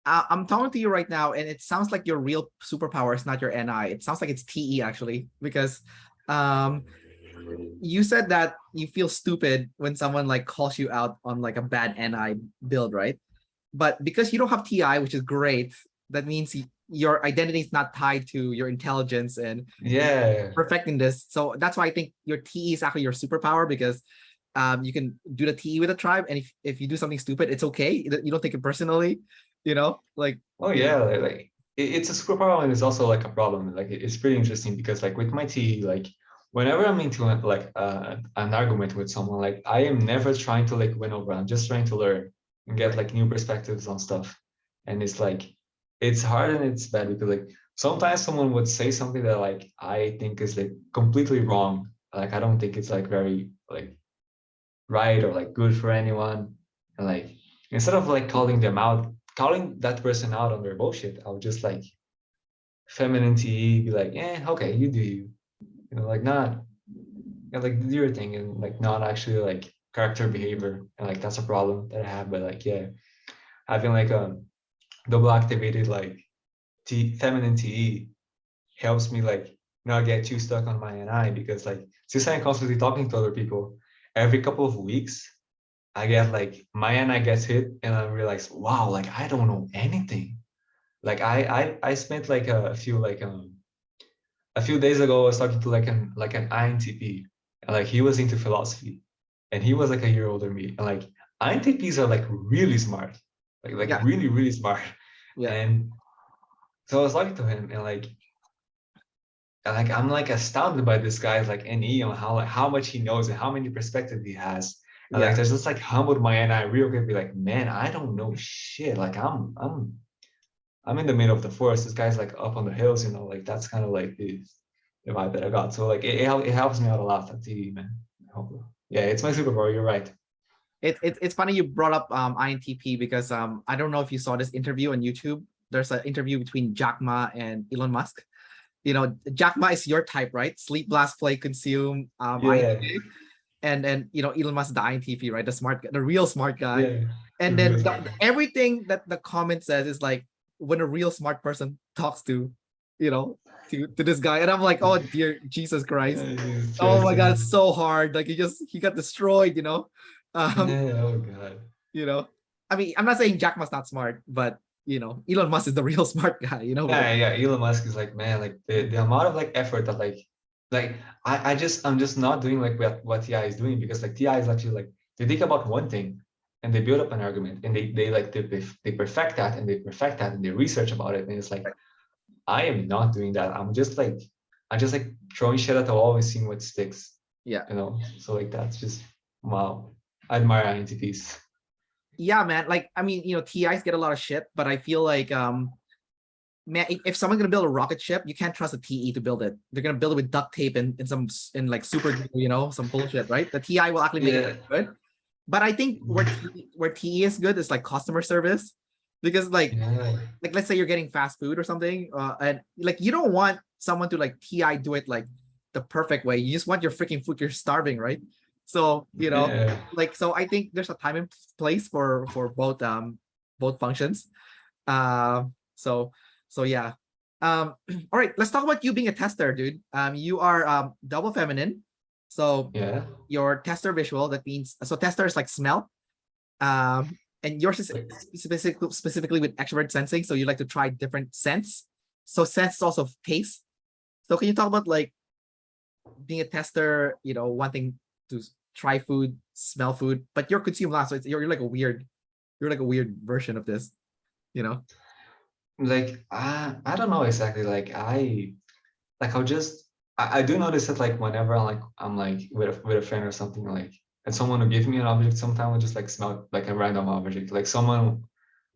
I'm talking to you right now, and it sounds like your real superpower is not your NI. It sounds like it's TE actually, because um, you said that you feel stupid when someone like calls you out on like a bad NI build, right? But because you don't have TI, which is great, that means your identity is not tied to your intelligence and Yeah, perfecting this. So that's why I think your TE is actually your superpower, because you can do the TE with a tribe, and if you do something stupid, it's okay. You don't take it personally, like oh yeah, like it's a superpower and it's also like a problem. Like it's pretty interesting because like with my T, like whenever I'm into like an argument with someone, like I am never trying to like win over. I'm just trying to learn and get right. like new perspectives on stuff. And it's like it's hard and it's bad because like sometimes someone would say something that like I think is like completely wrong. Like I don't think it's like very like right or like good for anyone. And like instead of like calling that person out on their bullshit, I would just like feminine TE be like, yeah, okay, you do you. You know, like not like do your thing and like not actually like character behavior. And like that's a problem that I have. But like yeah, having like a double activated like feminine TE helps me like not get too stuck on my NI because like since I'm constantly talking to other people, every couple of weeks I get like my NI gets hit and I realize, wow, like I don't know anything. Like I spent like a few days ago I was talking to like an INTP and like he was into philosophy and he was like a year older than me and like INTPs are like really smart, like Yeah, really smart. yeah, And so I was talking to him and like I'm like astounded by this guy's like NE on how much he knows and how many perspectives he has. And like yeah. there's just like humbled my NI real quick, be like, man, I don't know shit. Like I'm in the middle of the forest. This guy's like up on the hills, you know, like that's kind of like the vibe that I got. So like it helps me out a lot at TV, man. Yeah, it's my superpower. You're right. It's funny you brought up INTP, because I don't know if you saw this interview on YouTube. There's an interview between Jack Ma and Elon Musk. Jack Ma is your type, right? Sleep, blast, play, consume, Yeah, INTP. And Elon Musk is the INTP, right? The real smart guy. yeah. The And real then smart. everything that the comment says is like when a real smart person talks you know, to this guy, and I'm like, oh dear Jesus Christ, Jesus oh Christ, my God, man. it's so hard. Like he got destroyed, um, Yeah, oh god. you know. I mean, I'm not saying Jack Ma's not smart, but Elon Musk is the real smart guy, with the Yeah, Elon Musk is like, man, like the amount of like effort that like I'm just not doing like what TI is doing because like TI is actually like they think about one thing and they build up an argument and they perfect that and they perfect that and they research about it and it's like I am not doing that. I'm just like throwing shit at the wall and seeing what sticks, yeah. you know. So like that's just wow. I admire INTPs. Yeah, man. Like, I mean, TIs get a lot of shit, but I feel like man, if someone's gonna build a rocket ship, you can't trust a TE to build it. They're gonna build it with duct tape and some in like super glue, some bullshit, right? The TI will actually make it Yeah. good. But I think where TE is good is like customer service, because Yeah. let's say you're getting fast food or something, and like you don't want someone to like TI do it like the perfect way. You just want your freaking food. You're starving, right? So, Yeah. like, so I think there's a time and place for both functions. So yeah. All right, let's talk about you being a tester, dude. You are double feminine. So Yeah. your tester visual, that means, so tester is like smell. And yours is Like, specifically with extrovert sensing. So you like to try different scents. So sense is also taste. So can you talk about like being a tester, wanting to try food, smell food, but you're consume last. So you're like a weird version of this, you know? I don't know exactly. I'll just I do notice that like whenever I'm like with a friend or something, like, and someone will give me an object, sometimes I'll just like smell like a random object. Like someone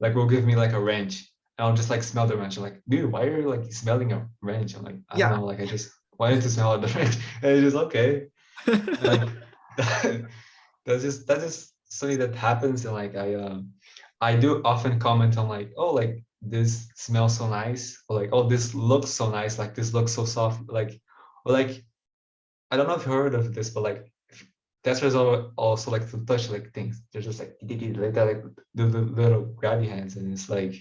like will give me like a wrench, and I'll just like smell the wrench. I'm like, dude, why are you like smelling a wrench? I'm like, I don't Yeah. know, like I just wanted to smell the wrench. And it's just okay. Like that's just something that happens. And like I do often comment on like, oh, like this smells so nice, or like, oh, this looks so nice, like this looks so soft, like, or like, I don't know if you heard of this, but like testers also like to touch like things. They're just like like that, like the little grabby hands, and it's like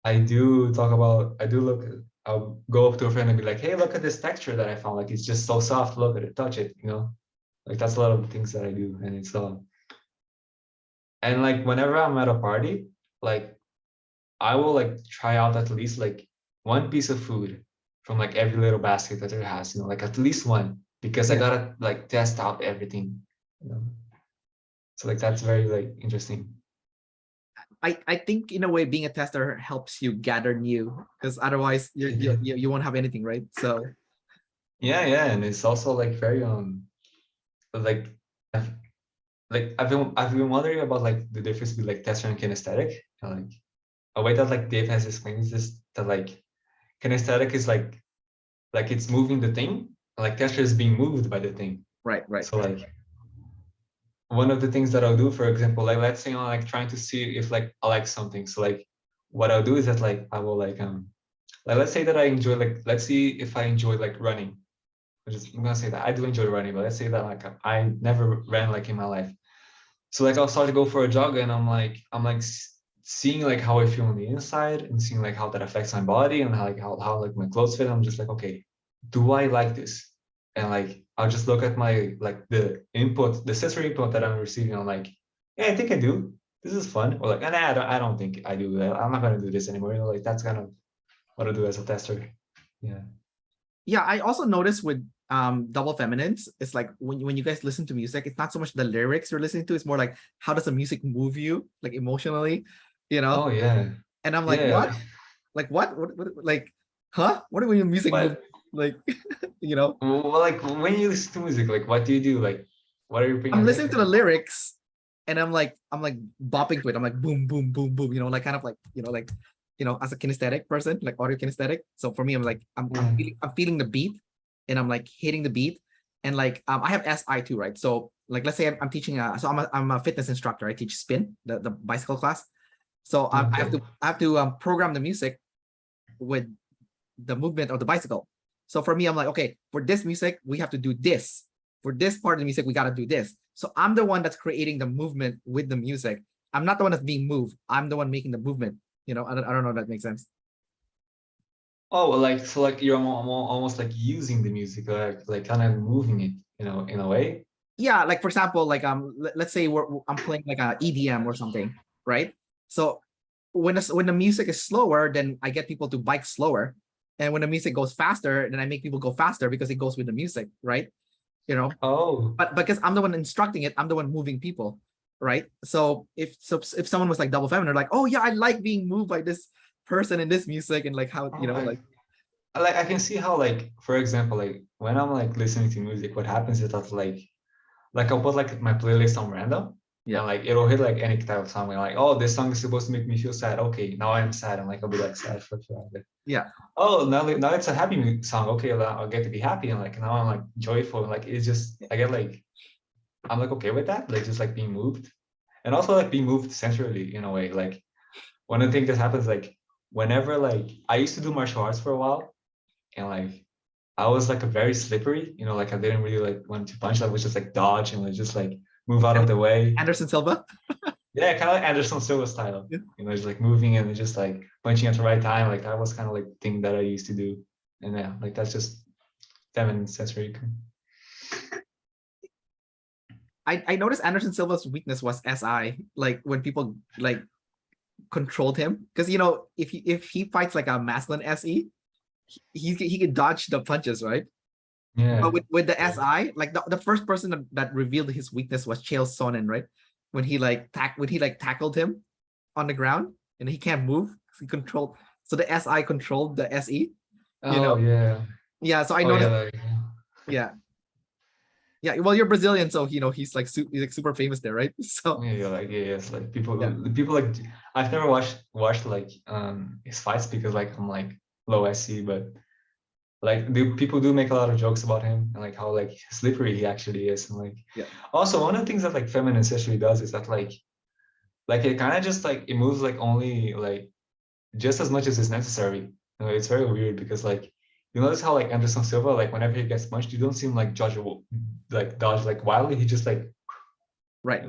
I do look. I'll go up to a friend and be like, hey, look at this texture that I found. Like it's just so soft. Look at it, touch it. Like that's a lot of the things that I do, and it's and like whenever I'm at a party, like I will like try out at least like one piece of food from like every little basket that there has, like at least one, because I Yeah. gotta like test out everything. You know? So like that's very like interesting. I think in a way being a tester helps you gather new, because otherwise you won't have anything, right? So Yeah, yeah, and it's also like very like I've, I've been wondering about like the difference between like tester and kinesthetic. And, like a way that like Dave has explained is this, that like kinesthetic is like it's moving the thing, and like tester is being moved by the thing. right. So like one of the things that I'll do, for example, like let's say I'm like trying to see if like I like something. So like what I'll do is that like I will like let's say that I enjoy like let's see if I enjoy like running. I'm gonna say that I do enjoy running, but let's say that like I never ran like in my life. So like I'll start to go for a jog, and I'm like seeing like how I feel on the inside, and seeing like how that affects my body, and how like my clothes fit. I'm just like, okay, do I like this? And like I'll just look at my like the sensory input that I'm receiving. I'm like, yeah, I think I do. This is fun. Or like, nah, I don't think I do. I'm not gonna do this anymore. Like that's kind of what I do as a tester. Yeah. Yeah, I also noticed with double feminines, it's like when you guys listen to music, it's not so much the lyrics you're listening to, it's more like how does the music move you, like emotionally, you know? Oh yeah. And I'm like, Yeah. what? Like what like, huh? What do you mean music move? But Like, you know, well, like when you listen to music, like what do you do? Like what are you paying I'm listening to attention the to? lyrics and I'm like bopping to it. I'm like boom, boom, boom, boom, like kind of like, like, as a kinesthetic person, like audio kinesthetic. So for me, I'm like, I'm Yeah. feeling the beat and I'm like hitting the beat. And like I have SI too, right? So like let's say I'm teaching so I'm a fitness instructor. I teach spin, the bicycle class. So I have Okay. to program the music with the movement of the bicycle. So for me, I'm like, okay, for this music, we have to do this. For this part of the music, we got to do this. So I'm the one that's creating the movement with the music. I'm not the one that's being moved. I'm the one making the movement. I don't know if that makes sense. Oh, well, like so, like you're almost like using the music, like kind of moving it, in a way. Yeah, like for example, like let's say I'm playing like a EDM or something, right? So when the music is slower, then I get people to bike slower, and when the music goes faster, then I make people go faster because it goes with the music, right? You know, Oh, but because I'm the one instructing it, I'm the one moving people, right? So if someone was like double feminine, they're like, oh yeah, I like being moved by this person in this music, and like how oh, like I can see how, like, for example, like when I'm like listening to music, what happens is that like I'll put like my playlist on random, yeah, and like it'll hit like any type of song. And like, oh, this song is supposed to make me feel sad. Okay, now I'm sad, and like I'll be like sad for a while. yeah, Oh, now it's a happy song. Okay, well, I'll get to be happy, and like now I'm like joyful. And, like it's just I get like I'm like okay with that, like just like being moved, and also like being moved centrally in a way. Like one of the things that happens, like whenever like I used to do martial arts for a while, and like I was like a very slippery, like I didn't really like want to punch. I was just like dodge and like just like move out of the way. Anderson Silva. Yeah, kind of like Anderson Silva style. Yeah. Just like moving and just like punching at the right time. Like that was kind of like the thing that I used to do. And yeah, like that's just feminine sensory. I noticed Anderson Silva's weakness was SI. Like when people like controlled him, because if he fights like a masculine SE, he can dodge the punches, right? Yeah. But with the SI, like the first person that revealed his weakness was Chael Sonnen, right? When he tackled him on the ground and he can't move, he controlled. So the SI controlled the SE. Oh yeah. Yeah. So I Oh yeah. noticed. Like, Yeah. Yeah. Well, you're Brazilian, so he's like super famous there, right? So yeah, like yeah, it's like people yeah. like I've never watched like his fights because like I'm like low SC, but like people do make a lot of jokes about him and like how like slippery he actually is. And like Yeah. also one of the things that like feminine essentially does is that like it kind of just like it moves like only like just as much as is necessary. It's very weird because like you notice how like Anderson Silva, like whenever he gets punched, you don't see him like dodge like wildly. He just like Right.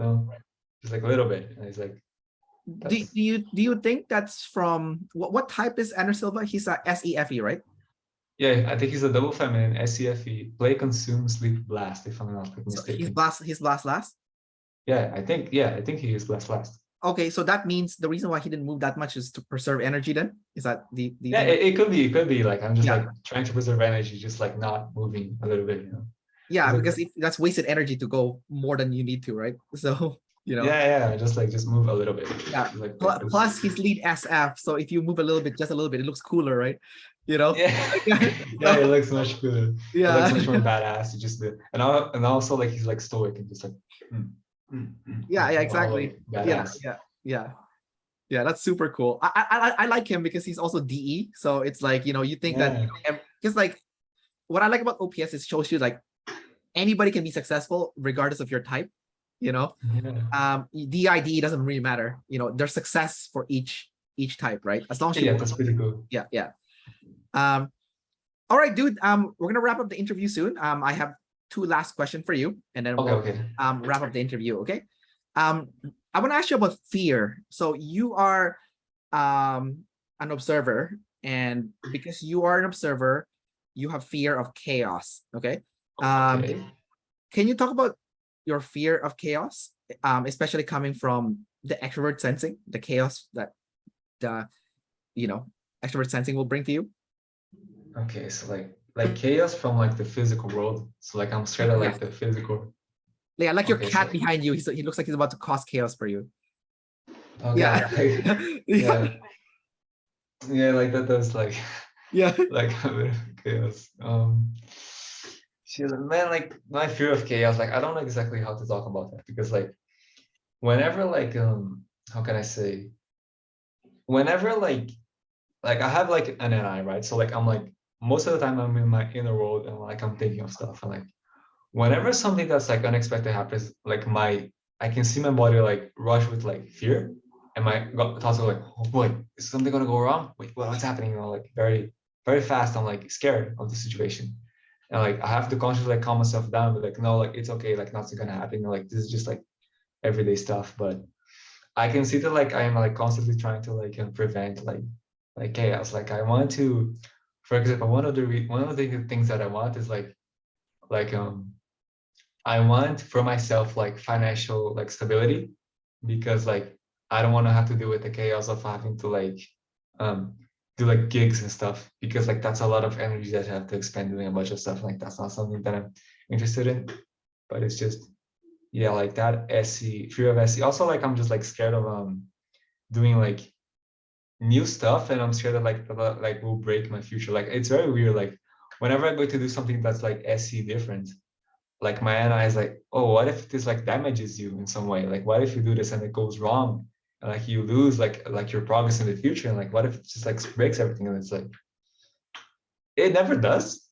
just like a little bit. And it's like Do you think that's from what type is Anderson Silva? He's a SEFE, right? yeah, I think he's a double feminine SCFE, play, consume, sleep, blast, if I'm not like So he's mistaken. last. Yeah, I think he is last. Okay, so that means the reason why he didn't move that much is to preserve energy. Then is that the Yeah, it could be like I'm just yeah. like trying to preserve energy, just like not moving a little bit, Yeah, like, because if that's wasted energy to go more than you need to, right? So yeah, just move a little bit. yeah. Like Plus he's lead SF, so if you move a little bit, just a little bit, it looks cooler, right? yeah, yeah, it looks much cooler. It Yeah. looks much more badass. You just and also like he's like stoic and just like Yeah, all exactly. like Yeah, badass. yeah. That's super cool. I like him because he's also DE, so it's like you think that Yeah. because like what I like about OPS is it shows you like anybody can be successful regardless of your type. Yeah. DID doesn't really matter. There's success for each type, right? As long as you Yeah, that's pretty cool. yeah. Um, all right, dude. We're gonna wrap up the interview soon. I have two last questions for you, and then we'll Okay. wrap up the interview. Okay. I want to ask you about fear. So you are an observer, and because you are an observer, you have fear of chaos. Okay. Okay. Can you talk about your fear of chaos, especially coming from the extrovert sensing, the chaos that the extrovert sensing will bring to you? Okay, so like chaos from like the physical world. So like I'm scared of like the physical. Yeah, like your Okay, so cat behind you. He looks like he's about to cause chaos for you. okay, Yeah. yeah, yeah, like that does like Yeah. like a bit of chaos. Shit, man, like my fear of chaos, like I don't know exactly how to talk about that because like whenever like how can I say whenever like I have like an NI, right? So like I'm like most of the time I'm in my inner world and like I'm thinking of stuff and like whenever something that's like unexpected happens, like I can see my body like rush with like fear, and my thoughts are like, oh boy, is something gonna go wrong? Wait, what's happening? Like very, very fast. I'm like scared of the situation, and like I have to consciously like calm myself down, but like no, like it's okay, like nothing's gonna happen. Like this is just like everyday stuff. But I can see that like I am like constantly trying to like prevent like chaos. Like I want to, for example, one of the things that I want is like I want for myself like financial like stability because like I don't want to have to deal with the chaos of having to like um do like gigs and stuff because like that's a lot of energy that I have to expend doing a bunch of stuff. Like that's not something that I'm interested in. But it's just yeah, like that SC fear of SC. Also like I'm just like scared of doing like new stuff and I'm scared that like will break my future. Like it's very weird. Like whenever I go to do something that's like SC different, like my NI is like, oh, what if this like damages you in some way? Like, what if you do this and it goes wrong? And, like you lose like your progress in the future. And like, what if it just like breaks everything? And it's like, it never does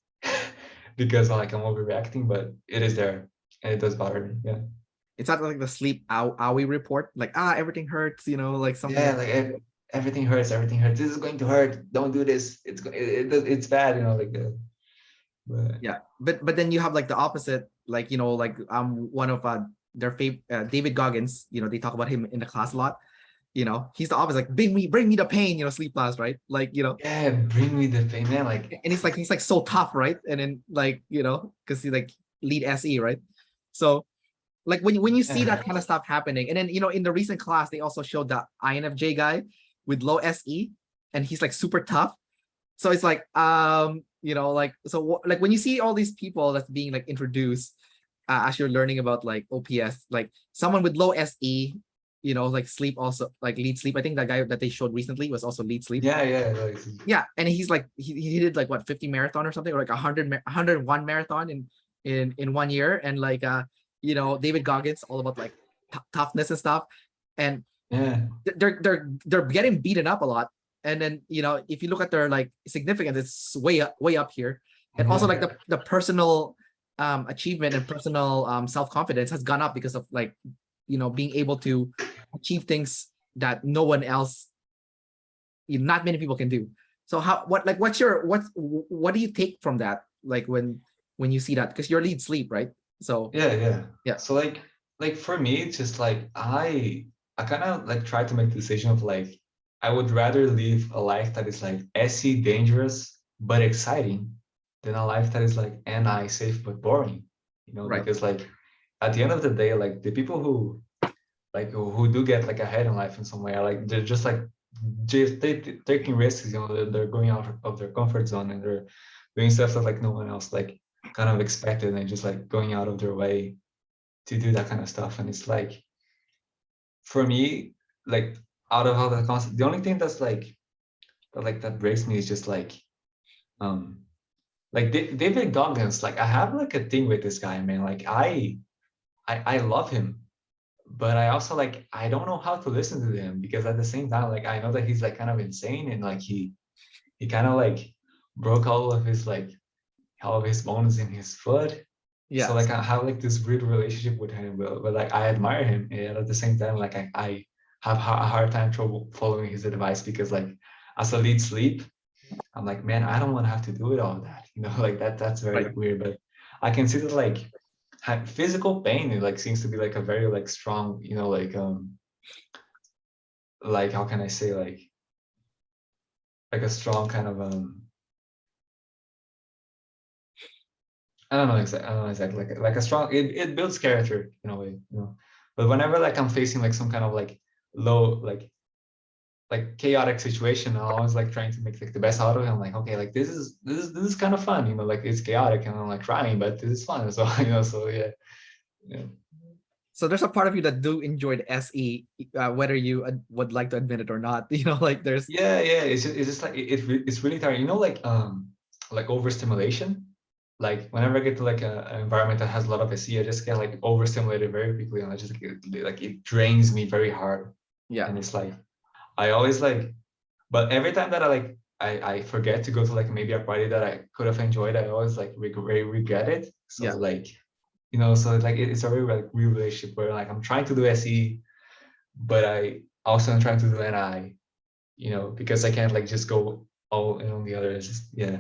because like I'm overreacting, but it is there and it does bother me. Yeah. It's not like the sleep owie report, like everything hurts, like something Yeah, like like everything hurts. Everything hurts. This is going to hurt. Don't do this. It's bad. Like But Yeah, but then you have like the opposite, like like one of their favorite David Goggins. They talk about him in the class a lot. He's the opposite, like bring me the pain. Sleep last, right? Like yeah, bring me the pain, man. Like, and he's like so tough, right? And then like because he like lead SE, right? So like when you see that yeah, kind of stuff happening, and then in the recent class they also showed the INFJ guy with low SE, and he's like super tough. So it's like like so like when you see all these people that's being like introduced as you're learning about like OPS, like someone with low SE, like sleep also like lead sleep. I think that guy that they showed recently was also lead sleep. yeah. Like, Yeah, and he's like he did like what 50 marathon or something, or like 101 marathon in 1 year, and like David Goggins all about like toughness and stuff, and yeah, they're getting beaten up a lot. And then if you look at their like significance, it's way up here. And also like yeah, the personal achievement and personal self-confidence has gone up because of like being able to achieve things that no one else, not many people can do. So what do you take from that, like when you see that, because your lead sleep, right? So yeah. yeah. So like for me, it's just like I kind of like try to make the decision of like I would rather live a life that is like SE dangerous but exciting than a life that is like NI safe but boring. Right. Because like at the end of the day, like the people who like who do get like ahead in life in some way, like they're just like just taking risks. They're going out of their comfort zone, and they're doing stuff that like no one else like kind of expected, and just like going out of their way to do that kind of stuff. And it's like for me, like out of all the concept, the only thing that's that breaks me is just um David Goggins. Like I have like a thing with this guy, man. Like I love him, but I also like I don't know how to listen to him, because at the same time, like I know that he's like kind of insane, and like he kind of like broke all of his bones in his foot. So Yeah. like I have like this weird relationship with him, but like I admire him, and at the same time, like I have a hard time trouble following his advice, because like as a lead sleep, I'm like, man, I don't want to have to do it all that, like that's very Right. weird. But I can see that like physical pain, it like seems to be like a very like strong, like how can I say, like a strong kind of I don't know exactly, like a strong, it builds character in a way. But whenever like I'm facing like some kind of like low like chaotic situation, I'm always like trying to make like the best out of it. I'm like, okay, like this is kind of fun, like it's chaotic and I'm like crying, but this is fun as well. So yeah. So there's a part of you that do enjoy the SE, whether you would like to admit it or not. Like there's Yeah. It's just like it's really tiring. Like overstimulation. Like whenever I get to like an environment that has a lot of SE, I just get like overstimulated very quickly, and I just like it drains me very hard. yeah, And it's like I always like, but every time that I forget to go to like maybe a party that I could have enjoyed, I always like very regret it. So yeah. like so like it's a very like weird relationship where like I'm trying to do SE, but I also am trying to do NI, because I can't like just go all in on the other. It's just, yeah.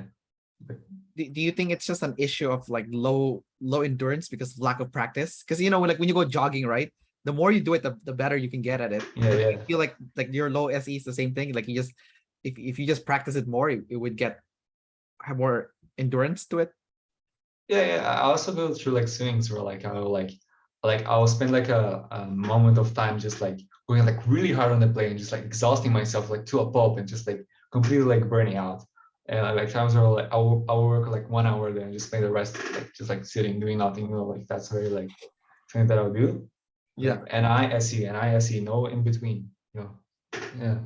Do you think it's just an issue of like low endurance because of lack of practice? Because like when you go jogging, right? The more you do it, the better you can get at it. Yeah, Like yeah. I feel like your low SE is the same thing. Like you just if you just practice it more, it would have more endurance to it. Yeah. I also go through like swings where like I'll spend like a moment of time just like going like really hard on the plane and just like exhausting myself like to a pulp and just like completely like burning out. And like times where like I'll work like 1 hour there and just spend the rest like just like sitting doing nothing. Like that's very like thing that I'll do. Yeah. Like NISE, no in between. Yeah.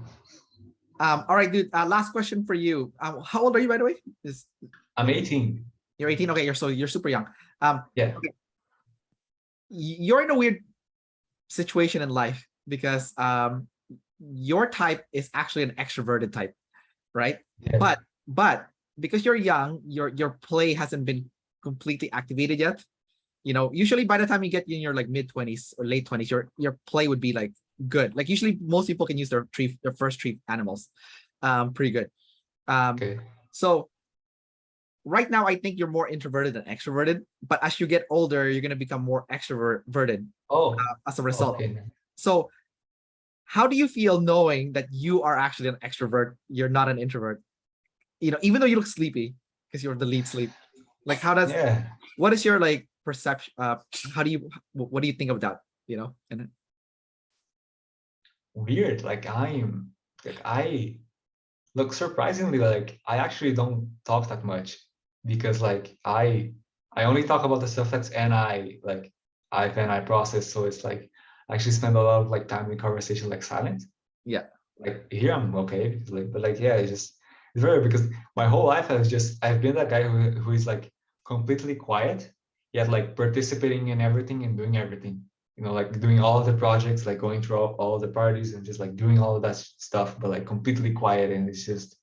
All right, dude. Last question for you. How old are you, by the way? Is I'm 18. You're 18? Okay, you're super young. Yeah. Okay. You're in a weird situation in life because your type is actually an extroverted type, right? Yeah. But because you're young, your play hasn't been completely activated yet. Usually by the time you get in your like mid-20s or late 20s, your play would be like good. Like usually most people can use their first three animals pretty good. Okay. So right now I think you're more introverted than extroverted, but as you get older, you're gonna become more extroverted Oh, as a result. okay. So how do you feel knowing that you are actually an extrovert? You're not an introvert. Even though you look sleepy because you're the lead sleep. Like, Yeah. what is your like perception? What do you think of that? And Weird. I look, surprisingly, like I actually don't talk that much because like I only talk about the stuff that's NI process. So it's like I actually spend a lot of like time in conversation like silent. yeah, Like here I'm okay because but like yeah, it's very because my whole life I've been that guy who is like completely quiet yet like participating in everything and doing everything. Like doing all of the projects, like going through all of the parties and just like doing all of that stuff, but like completely quiet. And it's just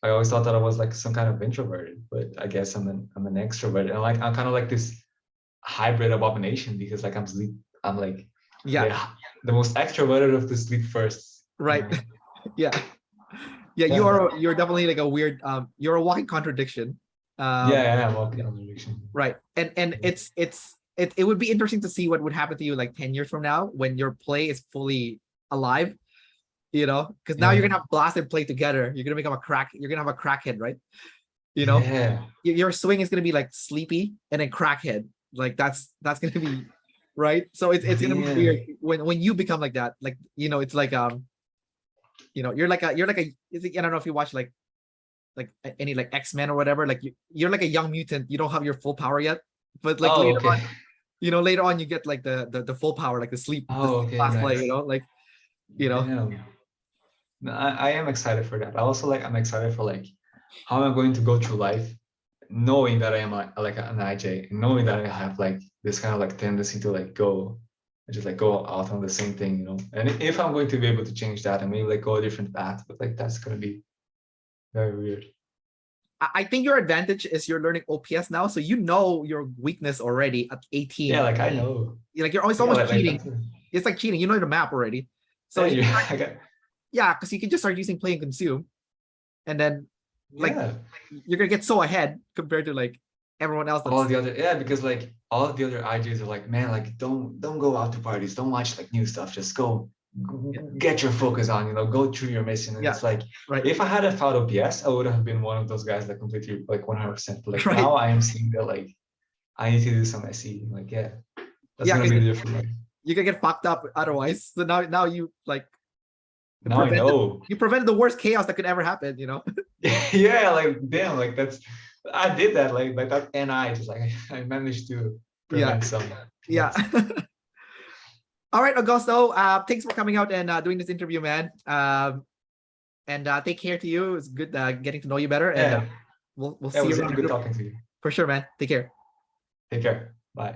I always thought that I was like some kind of introverted, but I guess I'm an extrovert, and like I'm kind of like this hybrid abomination because like I'm like yeah, the the most extroverted of the sleep first. right, yeah, yeah. Yeah, You're definitely like a weird. You're a walking contradiction. yeah, Um, yeah. I'm walking on addiction. right, and it would be interesting to see what would happen to you like 10 years from now when your play is fully alive. Because now you're Yeah, gonna have blast and play together. You're gonna become a crack. You're gonna have a crackhead, right? You know, yeah, your swing is gonna be like sleepy and then crackhead. Like that's gonna be right. So it's gonna be yeah. weird when you become like that. Like it's like you're like a I don't know if you watch like any like X-Men or whatever. Like you're like a young mutant. You don't have your full power yet, but like Oh, later okay. on, later on you get like the full power, like the Oh, okay. fast play. Nice. Like you know Damn. No, I am excited for that. I also I'm excited for like how I'm going to go through life, knowing that I am like an IJ, and knowing that I have like this kind of like tendency to like go, just like go out on the same thing. And if I'm going to be able to change that and maybe like go a different path, but like that's gonna be very weird. I think your advantage is you're learning OPS now, so you know your weakness already at Yeah, 18. like I know. Like you're always Yeah, almost like cheating. that's It's like cheating. You know the map already. So yeah, you can yeah, start, yeah, because you can just start using play and consume, and then like yeah. you're gonna get so ahead compared to like everyone else All that's the other because like all of the other IJs are like, man, like don't go out to parties, don't watch like new stuff, just go yeah, get your focus on, go through your mission. And yeah, it's like right, if I had a thought OPS, I would have been one of those guys that completely like 100%. But like right. now I am seeing that like I need to do some SE. Like yeah, that's Yeah, gonna be because the difference. Like, you're gonna get fucked up otherwise. So now you like now I prevented know. you prevented the worst chaos that could ever happen. Yeah, like damn, like that's I did that like that, and I just like I managed to Yeah, prevent some yeah. chaos. All right, Augusto. Thanks for coming out and doing this interview, man. And take care to you. It's good getting to know you better, and Yeah, we'll yeah, it see you was around really the good group talking to you. for sure, man. Take care. Take care. Bye.